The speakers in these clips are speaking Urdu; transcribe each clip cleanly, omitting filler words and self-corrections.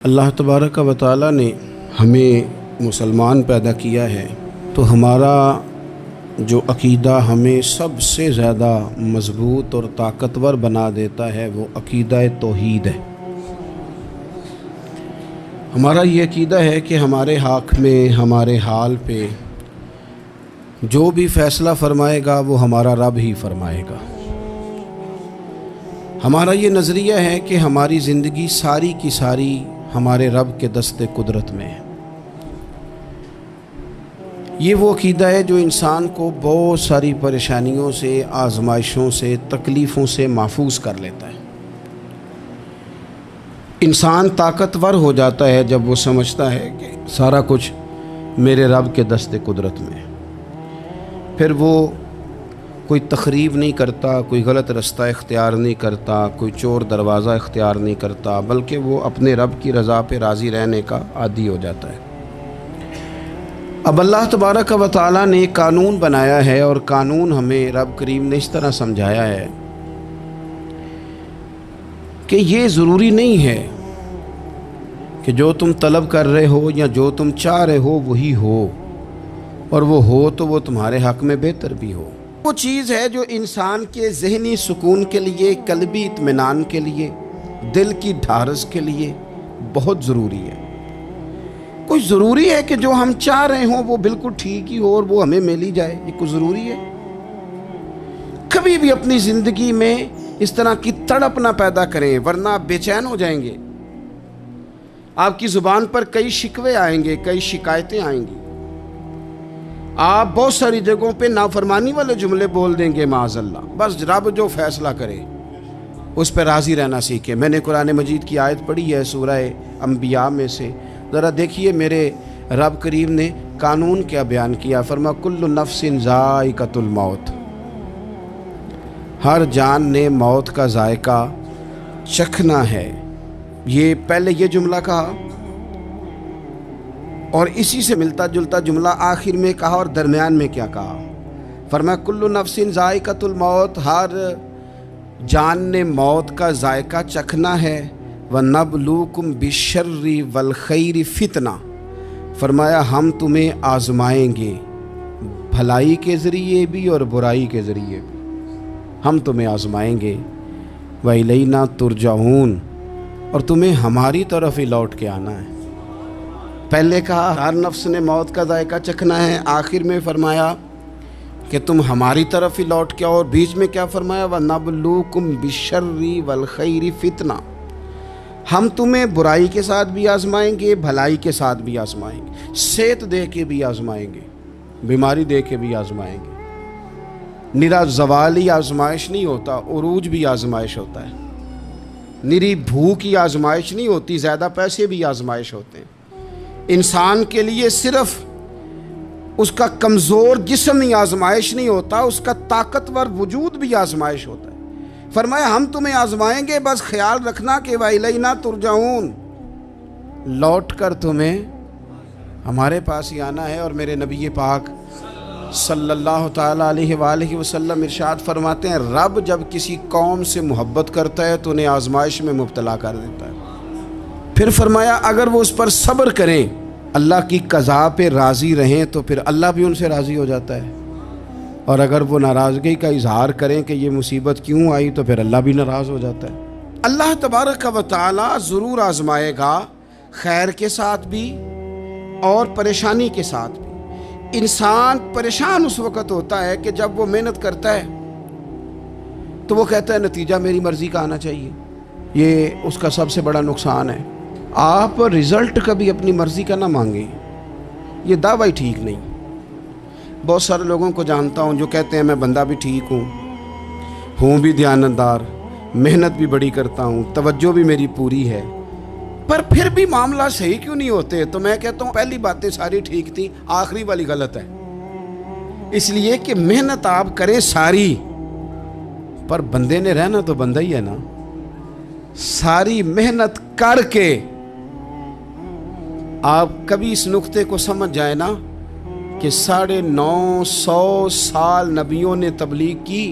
اللہ تبارک و تعالی نے ہمیں مسلمان پیدا کیا ہے تو ہمارا جو عقیدہ ہمیں سب سے زیادہ مضبوط اور طاقتور بنا دیتا ہے وہ عقیدہ توحید ہے۔ ہمارا یہ عقیدہ ہے کہ ہمارے حق میں ہمارے حال پہ جو بھی فیصلہ فرمائے گا وہ ہمارا رب ہی فرمائے گا۔ ہمارا یہ نظریہ ہے کہ ہماری زندگی ساری کی ساری ہمارے رب کے دست قدرت میں ہے۔ یہ وہ عقیدہ ہے جو انسان کو بہت ساری پریشانیوں سے، آزمائشوں سے، تکلیفوں سے محفوظ کر لیتا ہے۔ انسان طاقتور ہو جاتا ہے جب وہ سمجھتا ہے کہ سارا کچھ میرے رب کے دست قدرت میں ہے۔ پھر وہ کوئی تخریب نہیں کرتا، کوئی غلط رستہ اختیار نہیں کرتا، کوئی چور دروازہ اختیار نہیں کرتا، بلکہ وہ اپنے رب کی رضا پہ راضی رہنے کا عادی ہو جاتا ہے۔ اب اللہ تبارک و تعالیٰ نے ایک قانون بنایا ہے، اور قانون ہمیں رب کریم نے اس طرح سمجھایا ہے کہ یہ ضروری نہیں ہے کہ جو تم طلب کر رہے ہو یا جو تم چاہ رہے ہو وہی ہو، اور وہ ہو تو وہ تمہارے حق میں بہتر بھی ہو۔ وہ چیز ہے جو انسان کے ذہنی سکون کے لیے، قلبی اطمینان کے لیے، دل کی ڈھارس کے لیے بہت ضروری ہے۔ کوئی ضروری ہے کہ جو ہم چاہ رہے ہوں وہ بالکل ٹھیک ہی ہو اور وہ ہمیں مل ہی جائے؟ یہ کوئی ضروری ہے؟ کبھی بھی اپنی زندگی میں اس طرح کی تڑپ نہ پیدا کریں، ورنہ آپ بے چین ہو جائیں گے۔ آپ کی زبان پر کئی شکوے آئیں گے، کئی شکایتیں آئیں گی، آپ بہت ساری جگہوں پہ نافرمانی والے جملے بول دیں گے معاذ اللہ۔ بس رب جو فیصلہ کرے اس پہ راضی رہنا سیکھیں۔ میں نے قرآن مجید کی آیت پڑھی ہے سورہ انبیاء میں سے، ذرا دیکھیے میرے رب کریم نے قانون کیا بیان کیا۔ فرما کل نفس ذائقۃ الموت، ہر جان نے موت کا ذائقہ چکھنا ہے۔ یہ پہلے یہ جملہ کہا اور اسی سے ملتا جلتا جملہ آخر میں کہا، اور درمیان میں کیا کہا؟ فرمایا کل نفس ذائقۃ الموت، ہر جان نے موت کا ذائقہ چکھنا ہے۔ وَنَبْلُوكُمْ بِالشَّرِّ وَالْخَيْرِ فِتْنَةً، فرمایا ہم تمہیں آزمائیں گے، بھلائی کے ذریعے بھی اور برائی کے ذریعے بھی ہم تمہیں آزمائیں گے۔ وَإِلَيْنَا تُرْجَعُونَ، اور تمہیں ہماری طرف ہی لوٹ کے آنا ہے۔ پہلے کہا ہر نفس نے موت کا ذائقہ چکھنا ہے، آخر میں فرمایا کہ تم ہماری طرف ہی لوٹ کے آؤ، اور بیچ میں کیا فرمایا؟ وَنَبْلُوكُمْ بِالشَّرِّ وَالْخَيْرِ فِتْنَةً، ہم تمہیں برائی کے ساتھ بھی آزمائیں گے، بھلائی کے ساتھ بھی آزمائیں گے، صحت دے کے بھی آزمائیں گے، بیماری دے کے بھی آزمائیں گے۔ نرا زوالی آزمائش نہیں ہوتا، عروج بھی آزمائش ہوتا ہے۔ نری بھوک کی آزمائش نہیں ہوتی، زیادہ پیسے بھی آزمائش ہوتے ہیں۔ انسان کے لیے صرف اس کا کمزور جسم ہی آزمائش نہیں ہوتا، اس کا طاقتور وجود بھی آزمائش ہوتا ہے۔ فرمایا ہم تمہیں آزمائیں گے، بس خیال رکھنا کہ وَإِلَيْنَا تُرْجَعُونَ، لوٹ کر تمہیں ہمارے پاس ہی آنا ہے۔ اور میرے نبی پاک صلی اللہ تعالیٰ علیہ وآلہ وسلم ارشاد فرماتے ہیں رب جب کسی قوم سے محبت کرتا ہے تو انہیں آزمائش میں مبتلا کر دیتا ہے۔ پھر فرمایا اگر وہ اس پر صبر کریں، اللہ کی قضا پہ راضی رہیں، تو پھر اللہ بھی ان سے راضی ہو جاتا ہے، اور اگر وہ ناراضگی کا اظہار کریں کہ یہ مصیبت کیوں آئی تو پھر اللہ بھی ناراض ہو جاتا ہے۔ اللہ تبارک و تعالی ضرور آزمائے گا، خیر کے ساتھ بھی اور پریشانی کے ساتھ بھی۔ انسان پریشان اس وقت ہوتا ہے کہ جب وہ محنت کرتا ہے تو وہ کہتا ہے نتیجہ میری مرضی کا آنا چاہیے، یہ اس کا سب سے بڑا نقصان ہے۔ آپ رزلٹ کبھی اپنی مرضی کا نہ مانگیں، یہ دعویٰ ہی ٹھیک نہیں۔ بہت سارے لوگوں کو جانتا ہوں جو کہتے ہیں میں بندہ بھی ٹھیک ہوں بھی دیانتدار، محنت بھی بڑی کرتا ہوں، توجہ بھی میری پوری ہے، پر پھر بھی معاملہ صحیح کیوں نہیں ہوتے؟ تو میں کہتا ہوں پہلی باتیں ساری ٹھیک تھیں، آخری والی غلط ہے۔ اس لیے کہ محنت آپ کریں ساری، پر بندے نے رہنا تو بندہ ہی ہے نا۔ ساری محنت کر کے آپ کبھی اس نقطے کو سمجھ جائیں نا کہ 950 سال نبیوں نے تبلیغ کی،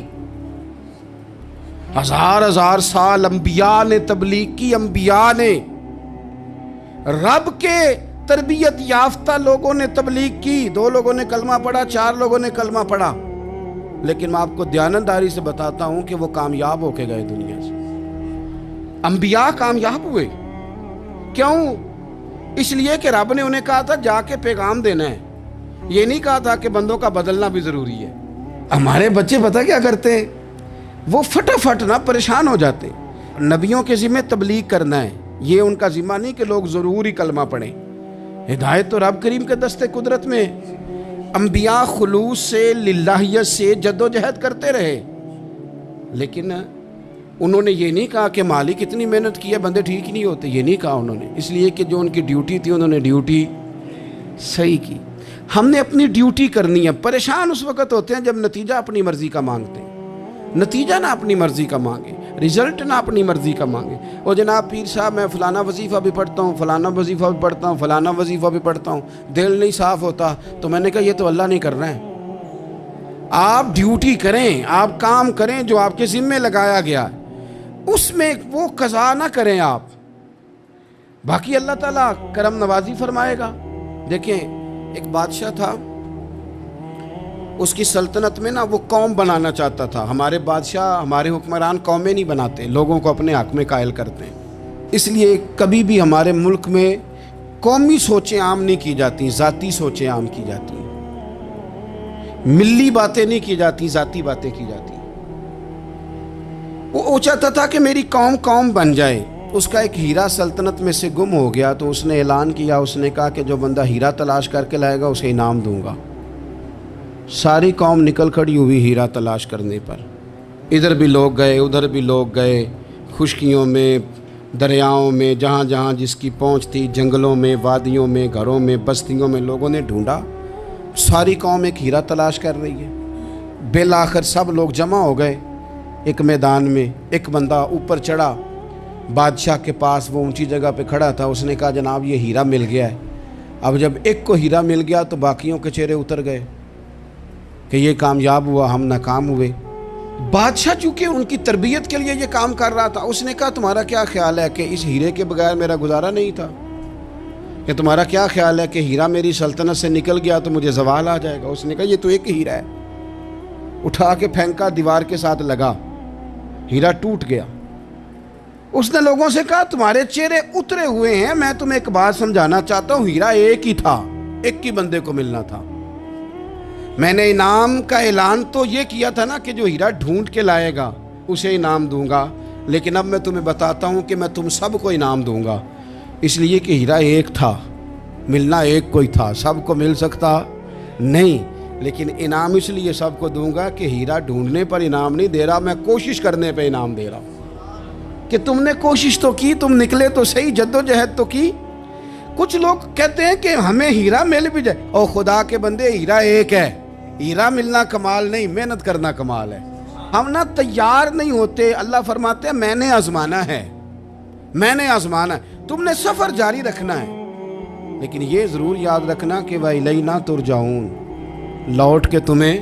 ہزار سال انبیاء نے تبلیغ کی، انبیاء نے رب کے تربیت یافتہ لوگوں نے تبلیغ کی، 2 لوگوں نے کلمہ پڑھا، 4 لوگوں نے کلمہ پڑھا، لیکن میں آپ کو دیانتداری سے بتاتا ہوں کہ وہ کامیاب ہو کے گئے دنیا سے۔ انبیاء کامیاب ہوئے، کیوں؟ اس لیے کہ رب نے انہیں کہا تھا جا کے پیغام دینا ہے، یہ نہیں کہا تھا کہ بندوں کا بدلنا بھی ضروری ہے۔ ہمارے بچے پتہ کیا کرتے ہیں؟ وہ فٹافٹ نہ پریشان ہو جاتے ہیں۔ نبیوں کے ذمہ تبلیغ کرنا ہے، یہ ان کا ذمہ نہیں کہ لوگ ضروری کلمہ پڑھیں۔ ہدایت تو رب کریم کے دستے قدرت میں۔ انبیاء خلوص سے، للہیت سے جد و جہد کرتے رہے، لیکن انہوں نے یہ نہیں کہا کہ مالک اتنی محنت کی ہے بندے ٹھیک ہی نہیں ہوتے، یہ نہیں کہا انہوں نے، اس لیے کہ جو ان کی ڈیوٹی تھی انہوں نے ڈیوٹی صحیح کی۔ ہم نے اپنی ڈیوٹی کرنی ہے۔ پریشان اس وقت ہوتے ہیں جب نتیجہ اپنی مرضی کا مانگتے ہیں، نتیجہ نہ اپنی مرضی کا مانگے، رزلٹ نہ اپنی مرضی کا مانگے۔ اور جناب پیر صاحب میں فلانا وظیفہ بھی پڑھتا ہوں، فلانا وظیفہ بھی پڑھتا ہوں، فلانا وظیفہ بھی پڑھتا ہوں، دل نہیں صاف ہوتا، تو میں نے کہا یہ تو اللہ نہیں کر رہا ہے۔ آپ ڈیوٹی کریں، آپ کام کریں جو آپ کے ذمہ لگایا گیا، اس میں وہ قضا نہ کریں آپ، باقی اللہ تعالیٰ کرم نوازی فرمائے گا۔ دیکھیں ایک بادشاہ تھا، اس کی سلطنت میں نا وہ قوم بنانا چاہتا تھا۔ ہمارے بادشاہ، ہمارے حکمران قومیں نہیں بناتے، لوگوں کو اپنے حق میں قائل کرتے ہیں۔ اس لیے کبھی بھی ہمارے ملک میں قومی سوچیں عام نہیں کی جاتی، ذاتی سوچیں عام کی جاتی ہیں، ملی باتیں نہیں کی جاتی، ذاتی باتیں کی جاتی ہیں۔ وہ چاہتا تھا کہ میری قوم بن جائے۔ اس کا ایک ہیرا سلطنت میں سے گم ہو گیا، تو اس نے اعلان کیا، اس نے کہا کہ جو بندہ ہیرا تلاش کر کے لائے گا اسے انعام دوں گا۔ ساری قوم نکل کھڑی ہوئی ہیرا تلاش کرنے پر، ادھر بھی لوگ گئے، ادھر بھی لوگ گئے، خشکیوں میں، دریاؤں میں، جہاں جہاں جس کی پہنچ تھی، جنگلوں میں، وادیوں میں، گھروں میں، بستیوں میں لوگوں نے ڈھونڈا۔ ساری قوم ایک ہیرا تلاش کر رہی ہے۔ بالآخر سب لوگ جمع ہو گئے ایک میدان میں۔ ایک بندہ اوپر چڑھا، بادشاہ کے پاس، وہ اونچی جگہ پہ کھڑا تھا۔ اس نے کہا جناب یہ ہیرا مل گیا ہے۔ اب جب ایک کو ہیرا مل گیا تو باقیوں کے چہرے اتر گئے کہ یہ کامیاب ہوا، ہم ناکام ہوئے۔ بادشاہ چونکہ ان کی تربیت کے لیے یہ کام کر رہا تھا، اس نے کہا تمہارا کیا خیال ہے کہ اس ہیرے کے بغیر میرا گزارا نہیں تھا؟ کہ تمہارا کیا خیال ہے کہ ہیرا میری سلطنت سے نکل گیا تو مجھے زوال آ جائے گا؟ اس نے کہا یہ تو ایک ہیرا ہے۔ اٹھا کے پھینکا، دیوار کے ساتھ لگا، ہیرا ٹوٹ گیا۔ اس نے لوگوں سے کہا تمہارے چہرے اترے ہوئے ہیں، میں تمہیں ایک بات سمجھانا چاہتا ہوں، ہیرا ایک ہی تھا، ایک ہی بندے کو ملنا تھا۔ میں نے انعام کا اعلان تو یہ کیا تھا نا کہ جو ہیرا ڈھونڈ کے لائے گا اسے انعام دوں گا، لیکن اب میں تمہیں بتاتا ہوں کہ میں تم سب کو انعام دوں گا، اس لیے کہ ہیرا ایک تھا، ملنا ایک کو ہی تھا، سب کو مل سکتا نہیں، لیکن انعام اس لیے سب کو دوں گا کہ ہیرا ڈھونڈنے پر انعام نہیں دے رہا، میں کوشش کرنے پہ انعام دے رہا ہوں کہ تم نے کوشش تو کی، تم نکلے تو صحیح، جد و جہد تو کی۔ کچھ لوگ کہتے ہیں کہ ہمیں ہیرا مل بھی جائے، او خدا کے بندے ہیرا ایک ہے، ہیرا ملنا کمال نہیں، محنت کرنا کمال ہے۔ ہم نہ تیار نہیں ہوتے۔ اللہ فرماتے ہیں میں نے آزمانا ہے، میں نے آزمانا ہے، تم نے سفر جاری رکھنا ہے، لیکن یہ ضرور یاد رکھنا کہ وَإِلَيْنَا تُرْجَعُونَ، لوٹ کے تمہیں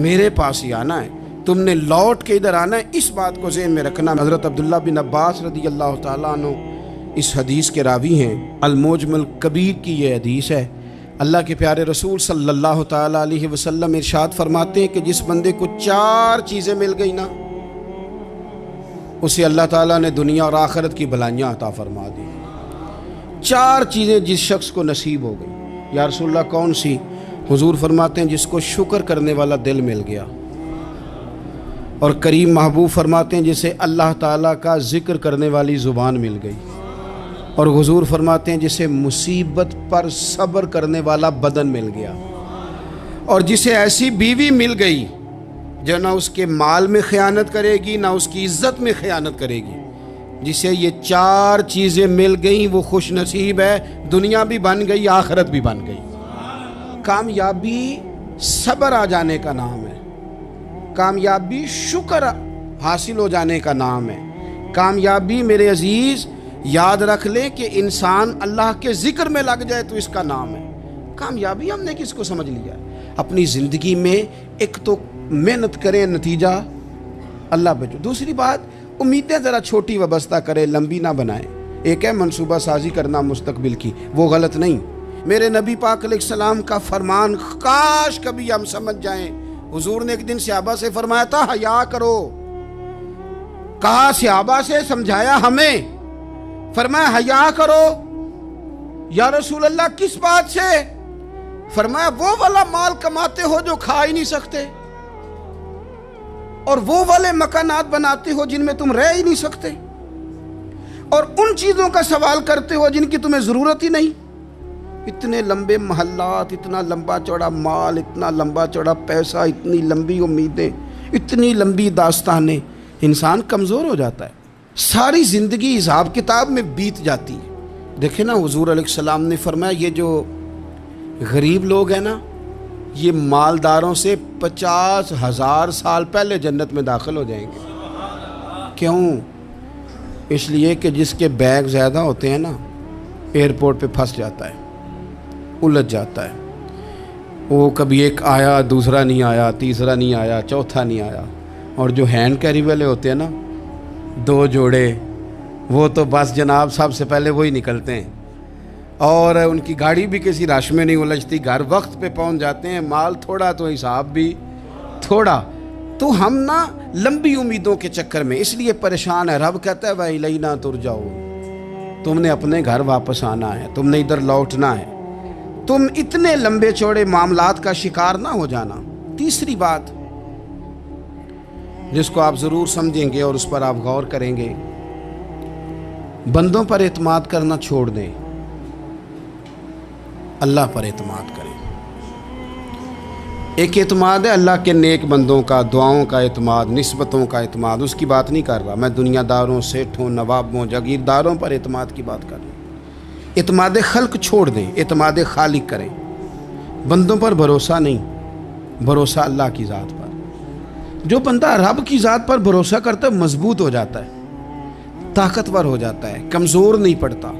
میرے پاس ہی آنا ہے، تم نے لوٹ کے ادھر آنا ہے، اس بات کو ذہن میں رکھنا۔ حضرت عبداللہ بن عباس رضی اللہ تعالیٰ عنہ اس حدیث کے راوی ہیں، المعجم الکبیر کی یہ حدیث ہے۔ اللہ کے پیارے رسول صلی اللہ تعالیٰ علیہ وسلم ارشاد فرماتے ہیں کہ جس بندے کو 4 چیزیں مل گئی نا، اسے اللہ تعالیٰ نے دنیا اور آخرت کی بھلائیاں عطا فرما دی۔ 4 چیزیں جس شخص کو نصیب ہو گئی۔ یا رسول اللہ کون سی؟ حضور فرماتے ہیں جس کو شکر کرنے والا دل مل گیا، اور کریم محبوب فرماتے ہیں جسے اللہ تعالیٰ کا ذکر کرنے والی زبان مل گئی، اور حضور فرماتے ہیں جسے مصیبت پر صبر کرنے والا بدن مل گیا، اور جسے ایسی بیوی مل گئی جو نہ اس کے مال میں خیانت کرے گی، نہ اس کی عزت میں خیانت کرے گی۔ جسے یہ 4 چیزیں مل گئیں وہ خوش نصیب ہے، دنیا بھی بن گئی، آخرت بھی بن گئی۔ کامیابی صبر آ جانے کا نام ہے، کامیابی شکر حاصل ہو جانے کا نام ہے۔ کامیابی میرے عزیز یاد رکھ لیں کہ انسان اللہ کے ذکر میں لگ جائے تو اس کا نام ہے کامیابی۔ ہم نے کس کو سمجھ لیا ہے؟ اپنی زندگی میں ایک تو محنت کریں، نتیجہ اللہ پہ۔ دوسری بات، امیدیں ذرا چھوٹی وابستہ کریں، لمبی نہ بنائیں۔ ایک ہے منصوبہ سازی کرنا مستقبل کی، وہ غلط نہیں۔ میرے نبی پاک علیہ السلام کا فرمان کاش کبھی ہم سمجھ جائیں۔ حضور نے ایک دن صحابہ سے فرمایا تھا حیا کرو، کہا صحابہ سے، سمجھایا ہمیں، فرمایا حیا کرو۔ یا رسول اللہ کس بات سے؟ فرمایا وہ والا مال کماتے ہو جو کھا ہی نہیں سکتے، اور وہ والے مکانات بناتے ہو جن میں تم رہ ہی نہیں سکتے، اور ان چیزوں کا سوال کرتے ہو جن کی تمہیں ضرورت ہی نہیں۔ اتنے لمبے محلات، اتنا لمبا چوڑا مال، اتنا لمبا چوڑا پیسہ، اتنی لمبی امیدیں، اتنی لمبی داستانیں، انسان کمزور ہو جاتا ہے، ساری زندگی حساب کتاب میں بیت جاتی ہے۔ دیکھیں نا، حضور علیہ السلام نے فرمایا یہ جو غریب لوگ ہیں نا، یہ مالداروں سے 50,000 سال پہلے جنت میں داخل ہو جائیں گے۔ کیوں؟ اس لیے کہ جس کے بیگ زیادہ ہوتے ہیں نا، ایئرپورٹ پہ پھنس جاتا ہے، الجھ جاتا ہے۔ وہ کبھی ایک آیا، دوسرا نہیں آیا، تیسرا نہیں آیا، چوتھا نہیں آیا۔ اور جو ہینڈ کیری والے ہوتے ہیں نا، 2 جوڑے، وہ تو بس جناب سب سے پہلے وہی نکلتے ہیں، اور ان کی گاڑی بھی کسی رش میں نہیں الجھتی، گھر وقت پہ پہنچ جاتے ہیں۔ مال تھوڑا تو حساب بھی تھوڑا۔ تو ہم نا لمبی امیدوں کے چکر میں اس لیے پریشان ہے۔ رب کہتا ہے وَإِلَيْنَا تُرْجَعُونَ، تم نے اپنے گھر واپس آنا ہے، تم نے ادھر لوٹنا ہے، تم اتنے لمبے چوڑے معاملات کا شکار نہ ہو جانا۔ تیسری بات جس کو آپ ضرور سمجھیں گے اور اس پر آپ غور کریں گے، بندوں پر اعتماد کرنا چھوڑ دیں، اللہ پر اعتماد کریں۔ ایک اعتماد ہے اللہ کے نیک بندوں کا، دعاؤں کا اعتماد، نسبتوں کا اعتماد، اس کی بات نہیں کر رہا میں، دنیا داروں، سیٹھوں، نوابوں، جاگیرداروں پر اعتماد کی بات کر رہا ہوں۔ اعتماد خلق چھوڑ دیں، اعتماد خالق کریں۔ بندوں پر بھروسہ نہیں، بھروسہ اللہ کی ذات پر۔ جو بندہ رب کی ذات پر بھروسہ کرتا ہے مضبوط ہو جاتا ہے، طاقتور ہو جاتا ہے، کمزور نہیں پڑتا۔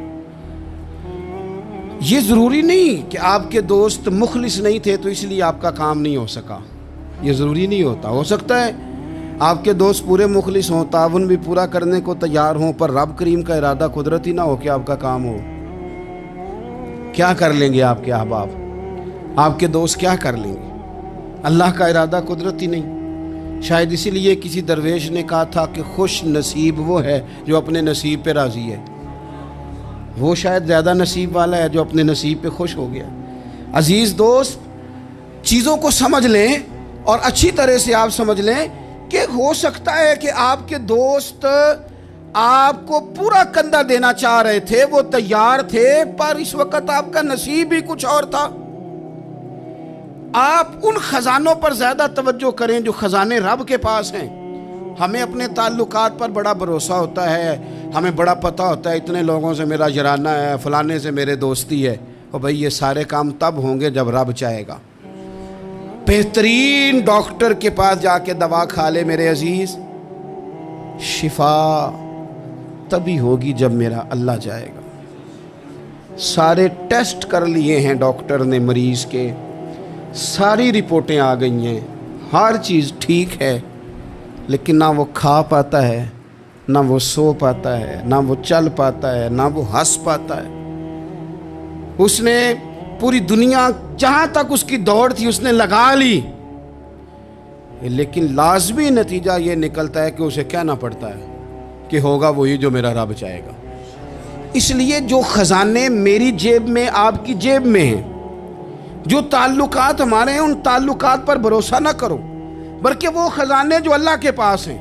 یہ ضروری نہیں کہ آپ کے دوست مخلص نہیں تھے تو اس لیے آپ کا کام نہیں ہو سکا، یہ ضروری نہیں ہوتا۔ ہو سکتا ہے آپ کے دوست پورے مخلص ہوں، تعاون بھی پورا کرنے کو تیار ہوں، پر رب کریم کا ارادہ قدرتی نہ ہو کہ آپ کا کام ہو۔ کیا کر لیں گے آپ کے احباب، آپ کے دوست کیا کر لیں گے؟ اللہ کا ارادہ قدرتی نہیں۔ شاید اسی لیے کسی درویش نے کہا تھا کہ خوش نصیب وہ ہے جو اپنے نصیب پہ راضی ہے۔ وہ شاید زیادہ نصیب والا ہے جو اپنے نصیب پہ خوش ہو گیا۔ عزیز دوست، چیزوں کو سمجھ لیں اور اچھی طرح سے آپ سمجھ لیں کہ ہو سکتا ہے کہ آپ کے دوست آپ کو پورا کندھا دینا چاہ رہے تھے، وہ تیار تھے، پر اس وقت آپ کا نصیب ہی کچھ اور تھا۔ آپ ان خزانوں پر زیادہ توجہ کریں جو خزانے رب کے پاس ہیں۔ ہمیں اپنے تعلقات پر بڑا بھروسہ ہوتا ہے، ہمیں بڑا پتہ ہوتا ہے اتنے لوگوں سے میرا جرانہ ہے، فلانے سے میرے دوستی ہے۔ اور بھائی یہ سارے کام تب ہوں گے جب رب چاہے گا۔ بہترین ڈاکٹر کے پاس جا کے دوا کھا لے میرے عزیز، شفا تبھی ہوگی جب میرا اللہ چاہے گا۔ سارے ٹیسٹ کر لیے ہیں ڈاکٹر نے مریض کے، ساری رپورٹیں آ گئی ہیں، ہر چیز ٹھیک ہے، لیکن نہ وہ کھا پاتا ہے، نہ وہ سو پاتا ہے، نہ وہ چل پاتا ہے، نہ وہ ہنس پاتا ہے۔ اس نے پوری دنیا جہاں تک اس کی دوڑ تھی اس نے لگا لی، لیکن لازمی نتیجہ یہ نکلتا ہے کہ اسے کہنا پڑتا ہے کہ ہوگا وہی جو میرا رب چاہے گا۔ اس لیے جو خزانے میری جیب میں، آپ کی جیب میں ہیں، جو تعلقات ہمارے ہیں، ان تعلقات پر بھروسہ نہ کرو، بلکہ وہ خزانے جو اللہ کے پاس ہیں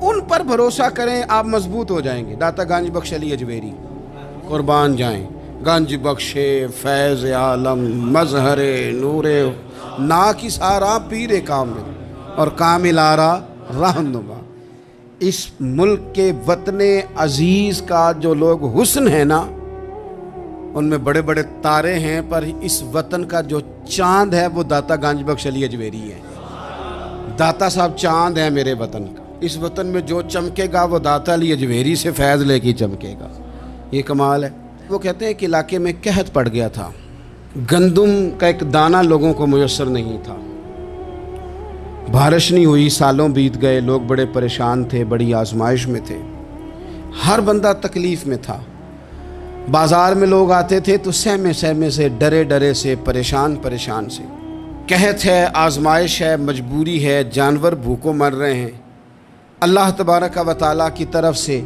ان پر بھروسہ کریں، آپ مضبوط ہو جائیں گے۔ داتا گنج بخش علی اجمیری قربان جائیں، گنج بخش فیض عالم مظہر نور نا کی سارا پیر کامل اور کامل آرا رہنما۔ اس ملک کے وطن عزیز کا جو لوگ حسن ہے نا، ان میں بڑے بڑے تارے ہیں، پر اس وطن کا جو چاند ہے وہ داتا گنج بخش علی اجمیری ہے۔ داتا صاحب چاند ہیں میرے وطن کا۔ اس وطن میں جو چمکے گا وہ داتا علی اجمیری سے فیض لے کے چمکے گا۔ یہ کمال ہے۔ وہ کہتے ہیں کہ علاقے میں قحط پڑ گیا تھا، گندم کا ایک دانہ لوگوں کو میسر نہیں تھا، بارش نہیں ہوئی، سالوں بیت گئے، لوگ بڑے پریشان تھے، بڑی آزمائش میں تھے۔ ہر بندہ تکلیف میں تھا. بازار میں لوگ آتے تھے تو سہمے سہمے سے، ڈرے ڈرے سے، پریشان پریشان سے. قحط ہے، آزمائش ہے، مجبوری ہے، جانور بھوکوں مر رہے ہیں. اللہ تبارک و تعالیٰ کی طرف سے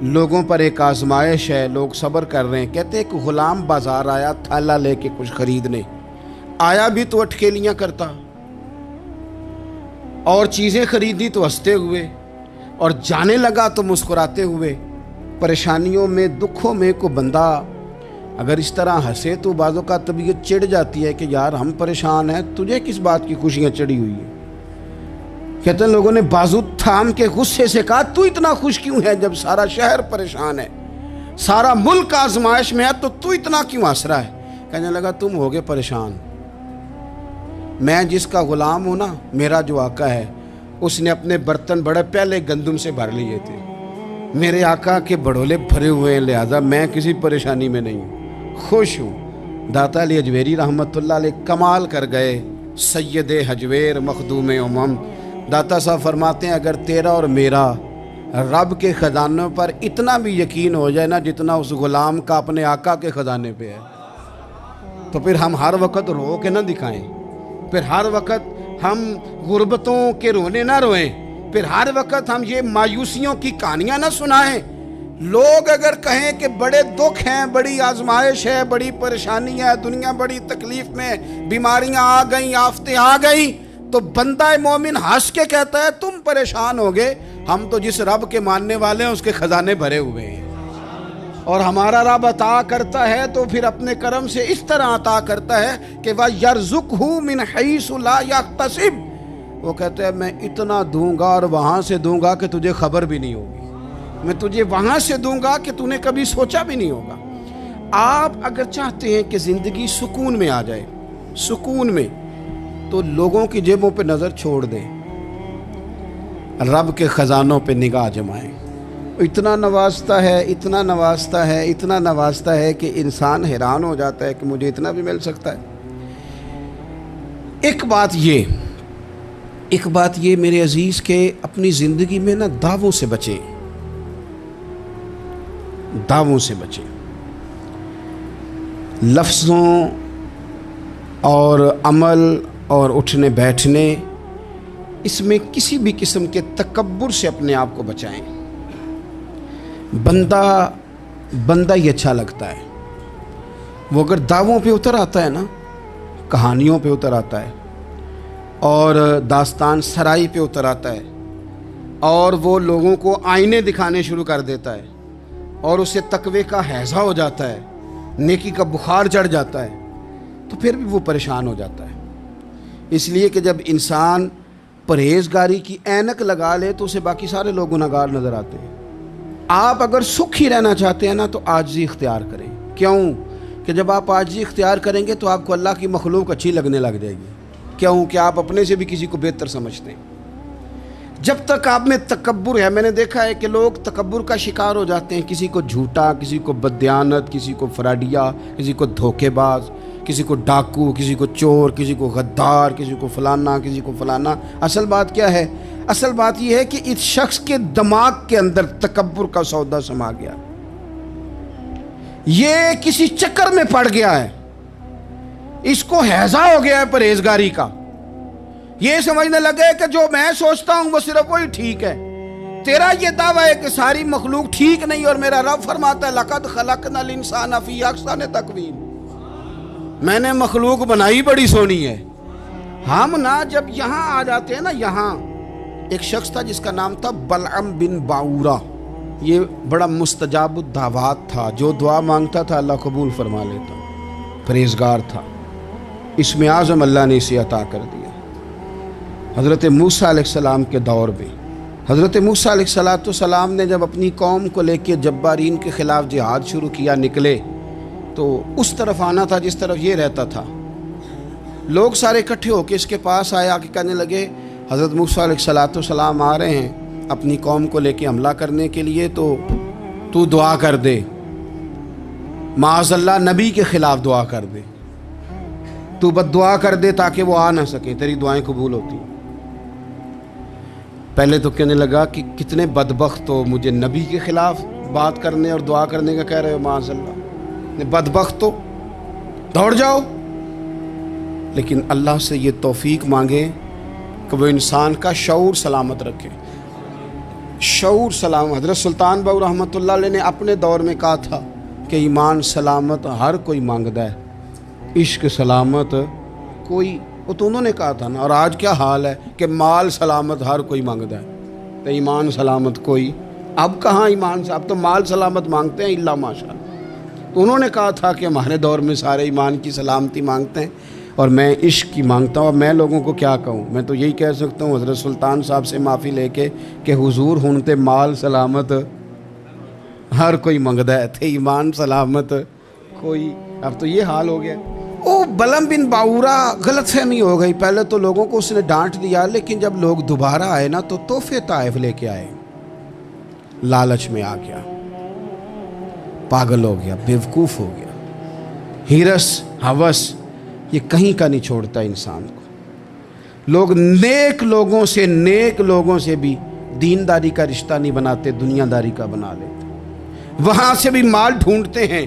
لوگوں پر ایک آزمائش ہے، لوگ صبر کر رہے ہیں. کہتے ہیں کہ غلام بازار آیا تھالا لے کے کچھ خریدنے. آیا بھی تو اٹکیلیاں کرتا، اور چیزیں خریدی تو ہنستے ہوئے، اور جانے لگا تو مسکراتے ہوئے. پریشانیوں میں، دکھوں میں کو بندہ اگر اس طرح ہنسے تو بعضوں کا طبیعت چڑ جاتی ہے کہ یار ہم پریشان ہیں، تجھے کس بات کی خوشیاں چڑھی ہوئی ہیں. کہتے ہیں لوگوں نے بازو تھام کے غصے سے کہا تو اتنا خوش کیوں ہے جب سارا شہر پریشان ہے، سارا ملک آزمائش میں ہے، تو اتنا کیوں ہنس رہا ہے؟ کہنے لگا تم ہوگے پریشان. میں جس کا غلام ہوں نا، میرا جو آقا ہے، اس نے اپنے برتن بڑے پہلے گندم سے بھر لیے تھے. میرے آقا کے بڑولے بھرے ہوئے ہیں، لہذا میں کسی پریشانی میں نہیں ہوں، خوش ہوں. داتا علی حجویری رحمۃ اللہ علیہ کمال کر گئے، سید حجویر مخدوم امم. داتا صاحب فرماتے ہیں اگر تیرا اور میرا رب کے خزانوں پر اتنا بھی یقین ہو جائے نا جتنا اس غلام کا اپنے آقا کے خزانے پہ ہے، تو پھر ہم ہر وقت رو کے نہ دکھائیں، پھر ہر وقت ہم غربتوں کے رونے نہ روئیں، پھر ہر وقت ہم یہ مایوسیوں کی کہانیاں نہ سنائیں. لوگ اگر کہیں کہ بڑے دکھ ہیں، بڑی آزمائش ہے، بڑی پریشانی ہے، دنیا بڑی تکلیف میں، بیماریاں آ گئیں، آفتیں آ گئیں، تو بندہ مومن ہنس کے کہتا ہے تم پریشان ہوگے، ہم تو جس رب کے ماننے والے ہیں اس کے خزانے بھرے ہوئے ہیں. اور ہمارا رب عطا کرتا ہے تو پھر اپنے کرم سے اس طرح عطا کرتا ہے کہ وَيَرْزُقْهُ مِنْ حَيْثُ لَا يَحْتَسِبُ. وہ کہتے ہیں میں اتنا دوں گا اور وہاں سے دوں گا کہ تجھے خبر بھی نہیں ہوگی، میں تجھے وہاں سے دوں گا کہ نے کبھی سوچا بھی نہیں ہوگا. آپ اگر چاہتے ہیں کہ زندگی سکون میں آ جائے، سکون میں، تو لوگوں کی جیبوں پہ نظر چھوڑ دیں، رب کے خزانوں پہ نگاہ جمائیں. اتنا نوازتا ہے، اتنا نوازتا ہے، اتنا نوازتا ہے کہ انسان حیران ہو جاتا ہے کہ مجھے اتنا بھی مل سکتا ہے. ایک بات یہ میرے عزیز کہ اپنی زندگی میں نا دعووں سے بچیں، دعووں سے بچیں. لفظوں اور عمل اور اٹھنے بیٹھنے، اس میں کسی بھی قسم کے تکبر سے اپنے آپ کو بچائیں. بندہ ہی اچھا لگتا ہے. وہ اگر دعووں پہ اتر آتا ہے نا، کہانیوں پہ اتر آتا ہے، اور داستان سرائی پہ اتر آتا ہے، اور وہ لوگوں کو آئینے دکھانے شروع کر دیتا ہے، اور اسے تقوی کا ہیضہ ہو جاتا ہے، نیکی کا بخار چڑھ جاتا ہے، تو پھر بھی وہ پریشان ہو جاتا ہے. اس لیے کہ جب انسان پرہیزگاری کی اینک لگا لے تو اسے باقی سارے لوگ گناہگار نظر آتے ہیں. آپ اگر سکھ ہی رہنا چاہتے ہیں نا تو عاجزی اختیار کریں. کیوں کہ جب آپ عاجزی اختیار کریں گے تو آپ کو اللہ کی مخلوق اچھی لگنے لگ جائے گی. کیوں کہ آپ اپنے سے بھی کسی کو بہتر سمجھتے ہیں. جب تک آپ میں تکبر ہے، میں نے دیکھا ہے کہ لوگ تکبر کا شکار ہو جاتے ہیں، کسی کو جھوٹا، کسی کو بددیانت، کسی کو فراڈیا، کسی کو دھوکے باز، کسی کو ڈاکو، کسی کو چور، کسی کو غدار، کسی کو فلانا، کسی کو فلانا. اصل بات کیا ہے؟ اصل بات یہ ہے کہ اس شخص کے دماغ کے اندر تکبر کا سودا سما گیا، یہ کسی چکر میں پڑ گیا ہے، اس کو ہیضہ ہو گیا ہے پرہیزگاری کا. یہ سمجھنے لگے کہ جو میں سوچتا ہوں وہ صرف وہی ٹھیک ہے. تیرا یہ دعویٰ ہے کہ ساری مخلوق ٹھیک نہیں، اور میرا رب فرماتا ہے لَقَدْ خَلَقْنَا الْإِنسَانَ فِي أَحْسَنِ تَقْوِيمٍ. میں نے مخلوق بنائی بڑی سونی ہے. ہم نا جب یہاں آ جاتے ہیں نا، یہاں ایک شخص تھا جس کا نام تھا بلعم بن باورہ. یہ بڑا مستجاب الدعوات تھا، جو دعا مانگتا تھا اللہ قبول فرما لیتا، پرہیزگار تھا. اسم اعظم اللہ نے اسے عطا کر دیا. حضرت موسیٰ علیہ السلام کے دور میں حضرت موسیٰ علیہ السلام نے جب اپنی قوم کو لے کے جبارین کے خلاف جہاد شروع کیا، نکلے تو اس طرف آنا تھا جس طرف یہ رہتا تھا. لوگ سارے اکٹھے ہو کے اس کے پاس آئے، آ کے کہنے لگے حضرت موسیٰ علیہ السلام آ رہے ہیں اپنی قوم کو لے کے حملہ کرنے کے لیے، تو دعا کر دے، معاذ اللہ نبی کے خلاف دعا کر دے، تو بد دعا کر دے تاکہ وہ آ نہ سکے، تیری دعائیں قبول ہوتی. پہلے تو کہنے لگا کہ کتنے بدبخت ہو، مجھے نبی کے خلاف بات کرنے اور دعا کرنے کا کہہ رہے ہو، معاذ اللہ، بدبخت ہو، دوڑ جاؤ۔ لیکن اللہ سے یہ توفیق مانگے کہ وہ انسان کا شعور سلامت رکھے، شعور سلامت۔ حضرت سلطان باؤ رحمۃ اللہ علیہ نے اپنے دور میں کہا تھا کہ ایمان سلامت ہر کوئی مانگتا ہے، عشق سلامت کوئی، وہ تو انہوں نے کہا تھا نا۔ اور آج کیا حال ہے کہ مال سلامت ہر کوئی مانگتا ہے، تو ایمان سلامت کوئی، اب کہاں ایمان سے، اب تو مال سلامت مانگتے ہیں الا ماشاء اللہ۔ تو انہوں نے کہا تھا کہ ہمارے دور میں سارے ایمان کی سلامتی مانگتے ہیں اور میں عشق کی مانگتا ہوں۔ اور میں لوگوں کو کیا کہوں، میں تو یہی کہہ سکتا ہوں حضرت سلطان صاحب سے معافی لے کے کہ حضور ہنتے مال سلامت ہر کوئی منگدا ہے، تھے ایمان سلامت کوئی۔ اب تو یہ حال ہو گیا۔ او بلم بن باورا غلط فہمی ہو گئی، پہلے تو لوگوں کو اس نے ڈانٹ دیا، لیکن جب لوگ دوبارہ آئے نا تو تحفے طائف لے کے آئے، لالچ میں آ گیا، پاگل ہو گیا، بیوقوف ہو گیا۔ ہیرس ہوس یہ کہیں کا نہیں چھوڑتا انسان کو۔ لوگ نیک لوگوں سے بھی دینداری کا رشتہ نہیں بناتے، دنیا داری کا بنا لیتے، وہاں سے بھی مال ڈھونڈتے ہیں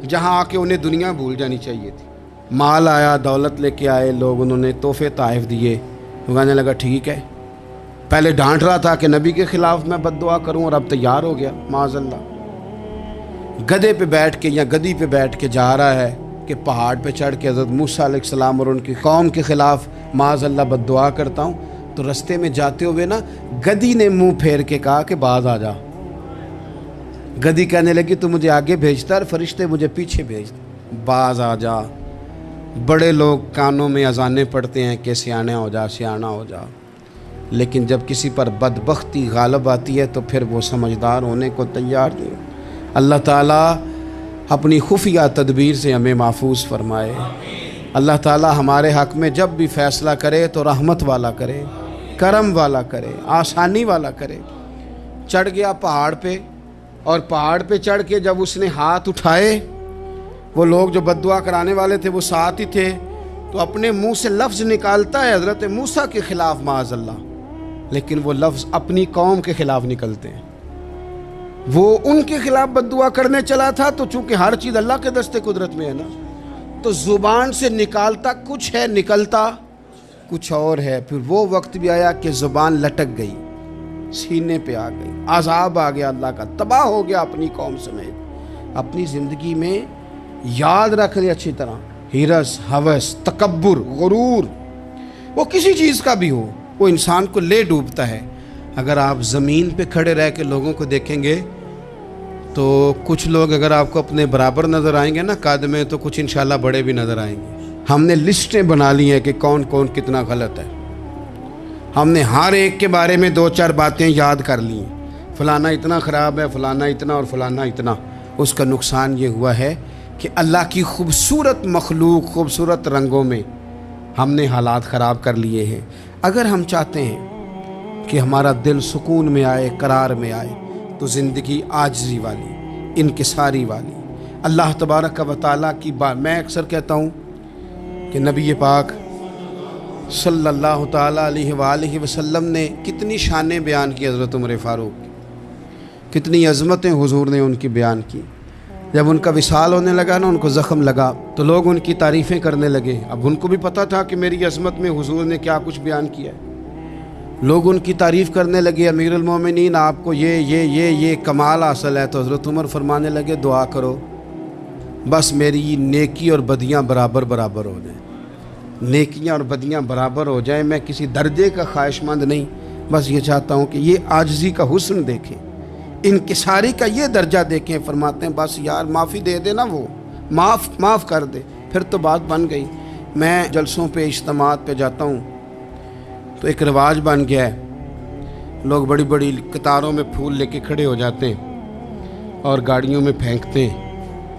جہاں آ کے انہیں دنیا بھول جانی چاہیے تھی۔ مال آیا، دولت لے کے آئے لوگ، انہوں نے تحفے طائف دیے، وہ کہنے لگا ٹھیک ہے، پہلے ڈانٹ رہا تھا کہ نبی کے خلاف میں بد دعا کروں اور اب تیار ہو گیا، معاذ اللہ۔ گدھے پہ بیٹھ کے یا گدی پہ بیٹھ کے جا رہا ہے کہ پہاڑ پہ چڑھ کے حضرت موسیٰ علیہ السلام اور ان کی قوم کے خلاف معاذ اللہ بد دعا کرتا ہوں۔ تو رستے میں جاتے ہوئے نا گدی نے منہ پھیر کے کہا کہ باز آ جا۔ گدی کہنے لگی تو مجھے آگے بھیجتا اور فرشتے مجھے پیچھے بھیجتے، باز آ جا۔ بڑے لوگ کانوں میں اذانیں پڑھتے ہیں کہ سیانا ہو جا، سیانا ہو جا، لیکن جب کسی پر بدبختی غالب آتی ہے تو پھر وہ سمجھدار ہونے کو تیار نہیں۔ اللہ تعالیٰ اپنی خفیہ تدبیر سے ہمیں محفوظ فرمائے۔ اللہ تعالیٰ ہمارے حق میں جب بھی فیصلہ کرے تو رحمت والا کرے، کرم والا کرے، آسانی والا کرے۔ چڑھ گیا پہاڑ پہ، اور پہاڑ پہ چڑھ کے جب اس نے ہاتھ اٹھائے، وہ لوگ جو بد دعا کرانے والے تھے وہ ساتھ ہی تھے، تو اپنے منہ سے لفظ نکالتا ہے حضرت موسیٰ کے خلاف معاذ اللہ، لیکن وہ لفظ اپنی قوم کے خلاف نکلتے ہیں۔ وہ ان کے خلاف بد دعا کرنے چلا تھا، تو چونکہ ہر چیز اللہ کے دستے قدرت میں ہے نا، تو زبان سے نکالتا کچھ ہے، نکلتا کچھ اور ہے۔ پھر وہ وقت بھی آیا کہ زبان لٹک گئی، سینے پہ آ گئی، عذاب آ گیا اللہ کا، تباہ ہو گیا اپنی قوم سمیت۔ اپنی زندگی میں یاد رکھ لے اچھی طرح، ہرس، ہوس، تکبر، غرور، وہ کسی چیز کا بھی ہو، وہ انسان کو لے ڈوبتا ہے۔ اگر آپ زمین پہ کھڑے رہ کے لوگوں کو دیکھیں گے تو کچھ لوگ اگر آپ کو اپنے برابر نظر آئیں گے نا قد میں، تو کچھ انشاءاللہ بڑے بھی نظر آئیں گے۔ ہم نے لسٹیں بنا لی ہیں کہ کون کون کتنا غلط ہے، ہم نے ہر ایک کے بارے میں 2-4 باتیں یاد کر لی ہیں، فلانا اتنا خراب ہے، فلانا اتنا اور فلانا اتنا۔ اس کا نقصان یہ ہوا ہے کہ اللہ کی خوبصورت مخلوق، خوبصورت رنگوں میں ہم نے حالات خراب کر لیے ہیں۔ اگر ہم چاہتے ہیں کہ ہمارا دل سکون میں آئے، قرار میں آئے، تو زندگی عاجزی والی، انکساری والی، اللہ تبارک و تعالیٰ کی بات۔ میں اکثر کہتا ہوں کہ نبی پاک صلی اللہ تعالیٰ علیہ وآلہ وسلم نے کتنی شانیں بیان کی، حضرت عمر فاروق کتنی عظمتیں حضور نے ان کی بیان کی۔ جب ان کا وصال ہونے لگا نا، ان کو زخم لگا، تو لوگ ان کی تعریفیں کرنے لگے۔ اب ان کو بھی پتہ تھا کہ میری عظمت میں حضور نے کیا کچھ بیان کیا ہے۔ لوگ ان کی تعریف کرنے لگے، امیر المومنین آپ کو یہ کمال حاصل ہے۔ تو حضرت عمر فرمانے لگے دعا کرو بس میری نیکی اور بدیاں برابر برابر ہو جائیں، نیکیاں اور بدیاں برابر ہو جائیں، میں کسی درجے کا خواہش مند نہیں، بس یہ چاہتا ہوں کہ یہ عاجزی کا حسن دیکھیں، انکساری کا یہ درجہ دیکھیں۔ فرماتے ہیں بس یار معافی دے دے نا، وہ معاف کر دے، پھر تو بات بن گئی۔ میں جلسوں پہ، اجتماعات پہ جاتا ہوں تو ایک رواج بن گیا ہے، لوگ بڑی بڑی قطاروں میں پھول لے کے کھڑے ہو جاتے ہیں اور گاڑیوں میں پھینکتے ہیں۔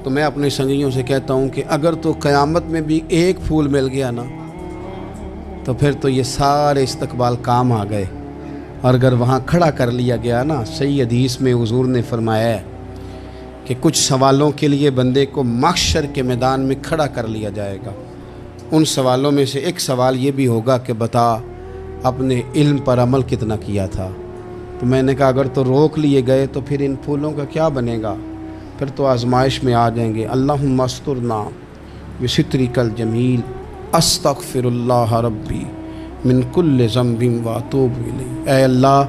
تو میں اپنے سنگیوں سے کہتا ہوں کہ اگر تو قیامت میں بھی ایک پھول مل گیا نا، تو پھر تو یہ سارے استقبال کام آ گئے، اور اگر وہاں کھڑا کر لیا گیا نا، صحیح حدیث میں حضور نے فرمایا ہے کہ کچھ سوالوں کے لیے بندے کو محشر کے میدان میں کھڑا کر لیا جائے گا۔ ان سوالوں میں سے ایک سوال یہ بھی ہوگا کہ بتا اپنے علم پر عمل کتنا کیا تھا۔ تو میں نے کہا اگر تو روک لیے گئے تو پھر ان پھولوں کا کیا بنے گا، پھر تو آزمائش میں آ جائیں گے۔ اللہم استرنا بسترک الجمیل استغفر اللہ ربی من کل ذنب واتوب الیہ۔ اے اللہ